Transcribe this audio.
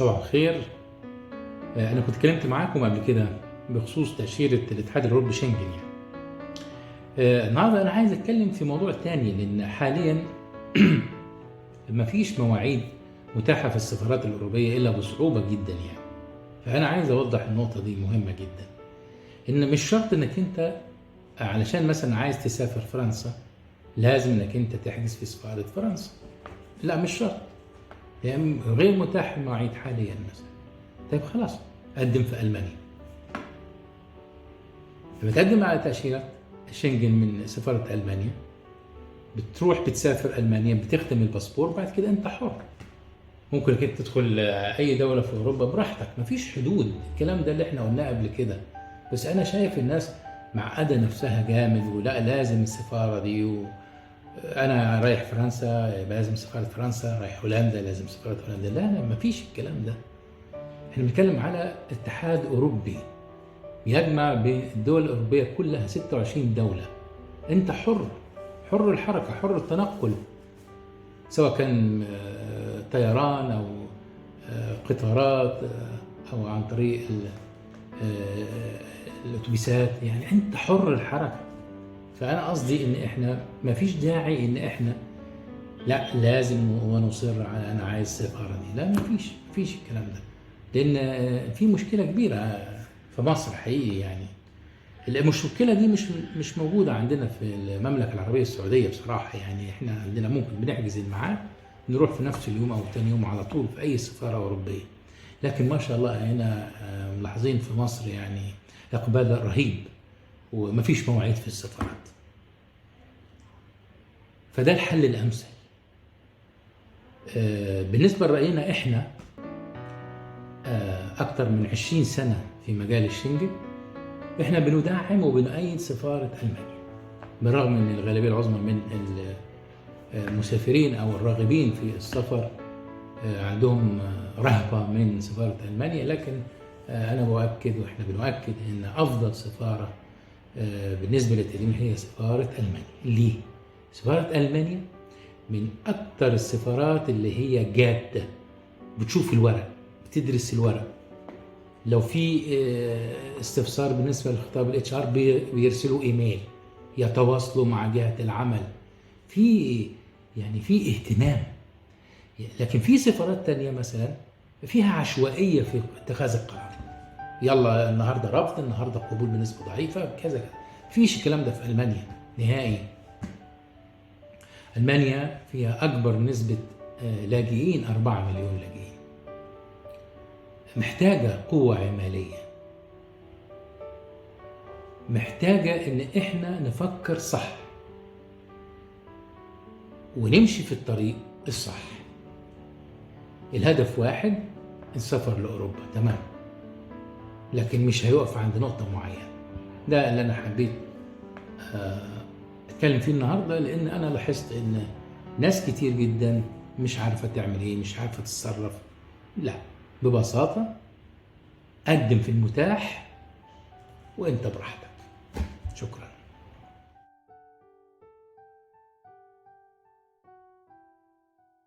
صباح الخير. أنا كنت اتكلمت معاكم قبل كده بخصوص تأشيرة الاتحاد الأوروبي شنجن يعني. النهارده أنا عايز أتكلم في موضوع تاني، لأن حاليا مفيش مواعيد متاحة في السفارات الأوروبية إلا بصعوبة جدا يعني. فأنا عايز أوضح النقطة دي مهمة جدا، إن مش شرط إنك أنت علشان مثلا عايز تسافر فرنسا لازم إنك أنت تحجز في سفارة فرنسا. لا، مش شرط، يعني غير متاح المواعيد حاليا مثلا. طيب خلاص، قدم في ألمانيا. لما تقدم على تأشيرة شنجن من سفارة ألمانيا، بتروح بتسافر ألمانيا، بتختم الباسبور، بعد كده أنت حر. ممكن انك تدخل أي دولة في أوروبا براحتك، مفيش حدود. الكلام ده اللي احنا قلناه قبل كده. بس أنا شايف الناس معقدة نفسها جامد، ولا لازم السفارة دي، أنا رايح فرنسا يبقى لازم سفارة فرنسا، رايح هولندا لازم سفارة هولندا. لا لا، مفيش الكلام ده. احنا بنتكلم على اتحاد أوروبي يجمع بين الدول الأوروبية كلها 26 دولة. أنت حر، حر الحركة، حر التنقل، سواء كان طيران أو قطارات أو عن طريق الأتوبيسات. يعني أنت حر الحركة. فأنا قصدي إن إحنا مفيش داعي إن إحنا لا لازم ونصر على أنا عايز السفارة دي. لا، مفيش الكلام ده، لأن في مشكلة كبيرة في مصر حقيقي يعني. المشكلة دي مش موجودة عندنا في المملكة العربية السعودية بصراحة. يعني احنا عندنا ممكن بنحجز الميعاد نروح في نفس اليوم أو تاني يوم على طول في أي سفارة أوروبية. لكن ما شاء الله هنا ملاحظين في مصر يعني إقبال رهيب، ومفيش مواعيد في السفارات. فده الحل الأمثل. بالنسبة لرأينا احنا أكثر من 20 سنة في مجال الشنجن، احنا بندعم وبنؤيد سفارة ألمانيا، بالرغم ان الغالبية العظمى من المسافرين او الراغبين في السفر عندهم رهبة من سفارة ألمانيا. لكن انا بؤكد واحنا بنؤكد ان افضل سفارة بالنسبة للتقديم هي سفارة ألمانيا. ليه؟ سفارة ألمانيا من اكثر السفارات اللي هي جادة، بتشوف الورق، بتدرس الورق. لو في استفسار بالنسبه لخطاب الاتش ار بيرسلوا ايميل، يتواصلوا مع جهه العمل، في اهتمام. لكن في سفارات تانية مثلا فيها عشوائيه في اتخاذ القرار. يلا النهارده رفض، النهارده قبول بنسبه ضعيفه، كذا كذا. مفيش الكلام ده في المانيا نهائي. المانيا فيها اكبر نسبه لاجئين، 4 مليون لاجئين. محتاجة قوة عمالية، محتاجة إن إحنا نفكر صح ونمشي في الطريق الصح. الهدف واحد، السفر لأوروبا، تمام، لكن مش هيقف عند نقطة معينة. ده اللي أنا حبيت أتكلم فيه النهاردة، لأن أنا لاحظت إن ناس كتير جدا مش عارفة تعمل إيه، مش عارفة تتصرف. لا، ببساطة قدم في المتاح وانت براحتك. شكرا.